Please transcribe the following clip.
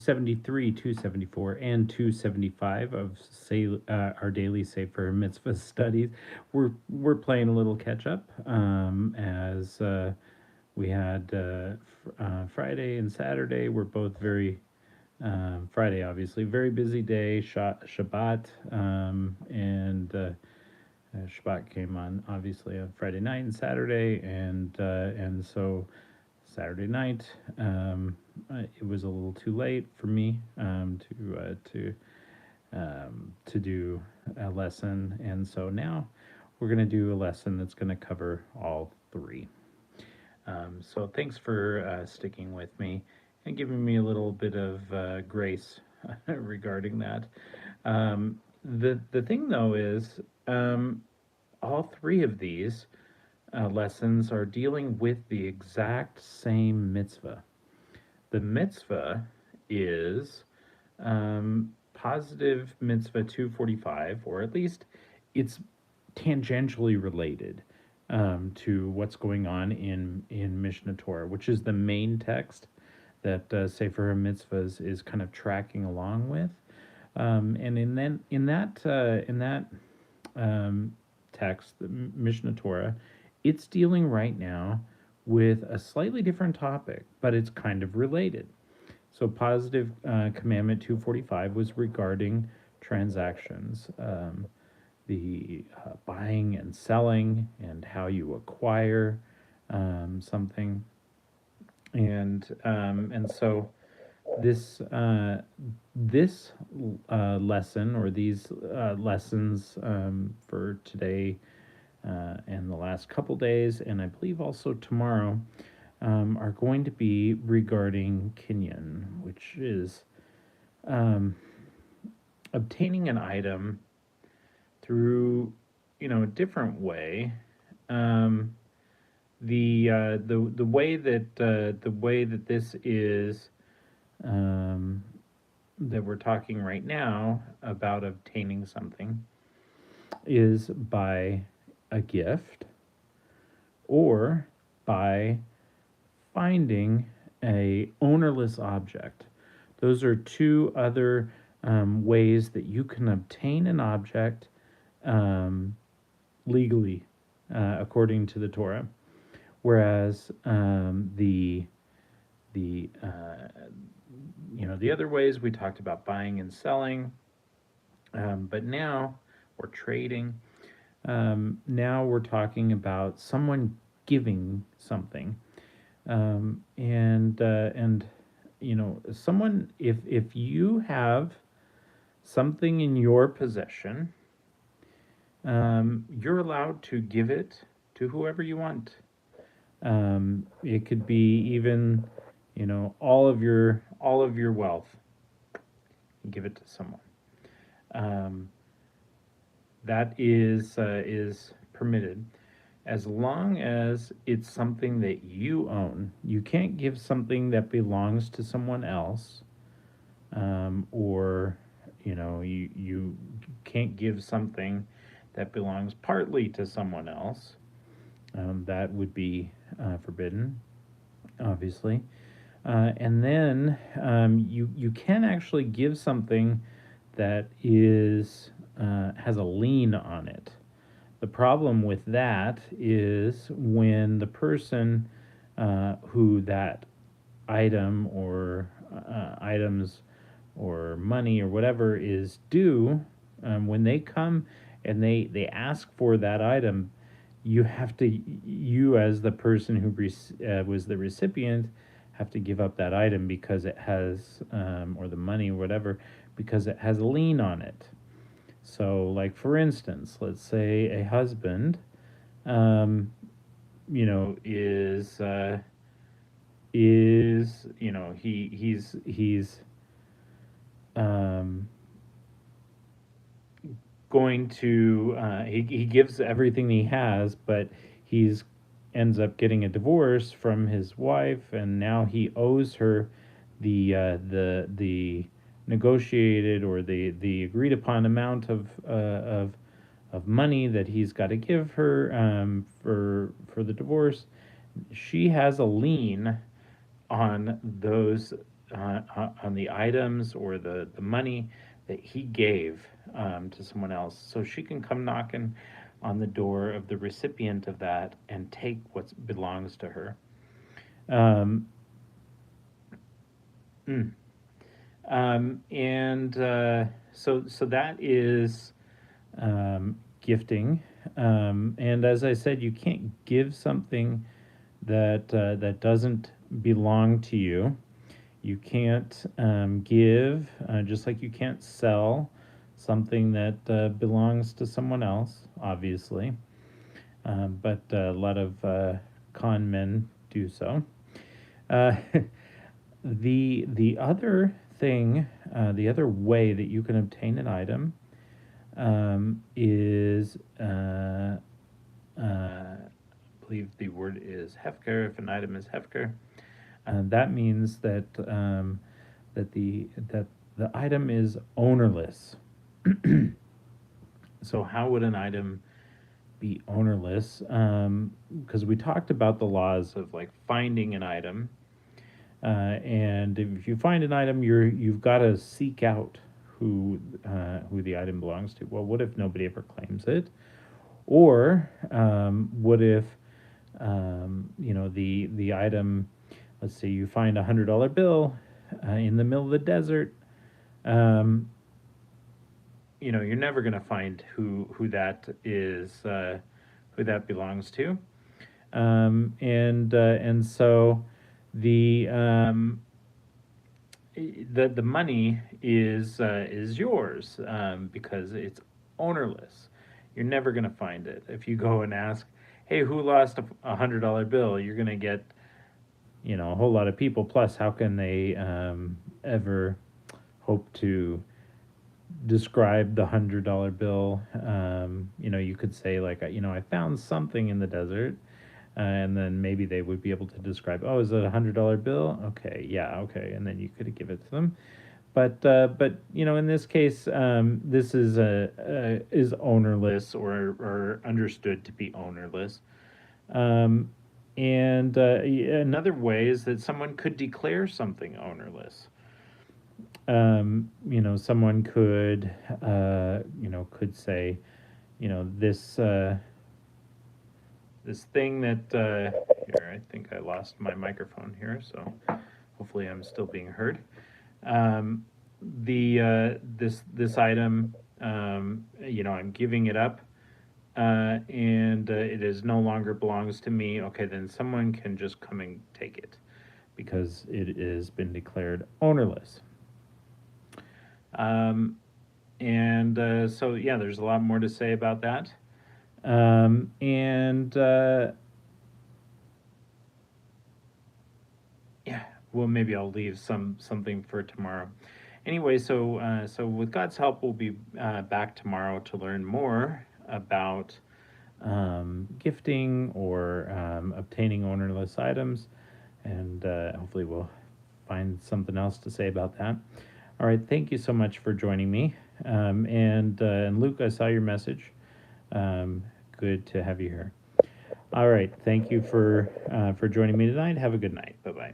73, 274, and 275 of our daily Sefer mitzvah studies. We're playing a little catch up as we had Friday and Saturday. We're both very Friday, obviously, very busy day. Shabbat and Shabbat came on obviously on Friday night and Saturday, and so Saturday night. It was a little too late for me to do a lesson, and so now we're going to do a lesson that's going to cover all three. So thanks for sticking with me and giving me a little bit of grace regarding that. The thing though is all three of these lessons are dealing with the exact same mitzvah. The mitzvah is positive mitzvah 245, or at least it's tangentially related to what's going on in Mishnah Torah, which is the main text that Sefer HaMitzvos is kind of tracking along with. And in that text, the Mishnah Torah, it's dealing right now with a slightly different topic, but it's kind of related. So positive commandment 245 was regarding transactions, the buying and selling, and how you acquire something, and so this lesson, or these lessons for today and the last couple days, and I believe also tomorrow, are going to be regarding Kinyan, which is obtaining an item through, a different way. The way that this is that we're talking right now about obtaining something is by a gift or by finding a ownerless object. Those are two other ways that you can obtain an object legally, according to the Torah. Whereas the other ways we talked about buying and selling, but now we're trading. Now we're talking about someone giving something, and someone, if you have something in your possession, you're allowed to give it to whoever you want. It could be even, all of your wealth. Give it to someone. That is permitted, as long as it's something that you own. You can't give something that belongs to someone else, or you can't give something that belongs partly to someone else. That would be forbidden, obviously. And then you can actually give something that is has a lien on it. The problem with that is when the person who that item or items or money or whatever is due, when they come and they ask for that item, you as the person who was the recipient, have to give up that item because it has, or the money or whatever, because it has a lien on it. So, like, for instance, let's say a husband, he's going to he gives everything he has, but he's ends up getting a divorce from his wife, and now he owes her the negotiated, or the agreed upon amount of money that he's got to give her for the divorce. She has a lien on on the items or the money that he gave to someone else. So she can come knocking on the door of the recipient of that and take what belongs to her. Um, mm, and so that is gifting. And as I said, you can't give something that doesn't belong to you. You can't give, just like you can't sell something that belongs to someone else, obviously. But a lot of con men do so. Uh, the other thing, the other way that you can obtain an item is, I believe the word is hefker. If an item is hefker, that means that the item is ownerless. So how would an item be ownerless? Because we talked about the laws of like finding an item, and if you find an item, you've got to seek out who the item belongs to. Well, what if nobody ever claims it? Or what if the item? Let's say you find $100 bill in the middle of the desert. Um, you're never going to find who that is, who that belongs to, and so the the money is yours because it's ownerless. You're never going to find it. If you go and ask, "Hey, who lost a $100 bill?" You're going to get a whole lot of people. Plus, how can they ever hope to describe the $100 bill? You could say like, I found something in the desert, and then maybe they would be able to describe. Oh, is it $100 bill? Okay, yeah, okay, and then you could give it to them. But in this case, this is ownerless or understood to be ownerless. And another way is that someone could declare something ownerless. Someone could say, this this thing that here. I think I lost my microphone here, so hopefully I'm still being heard. This item, I'm giving it up, and it is no longer belongs to me. Okay, then someone can just come and take it because it has been declared ownerless. And so yeah, there's a lot more to say about that. And yeah, well, maybe I'll leave something for tomorrow. Anyway, so with God's help, we'll be back tomorrow to learn more about gifting or obtaining ownerless items, and hopefully we'll find something else to say about that. All right, thank you so much for joining me, and Luke, I saw your message. Good to have you here. All right, thank you for joining me tonight. Have a good night. Bye bye.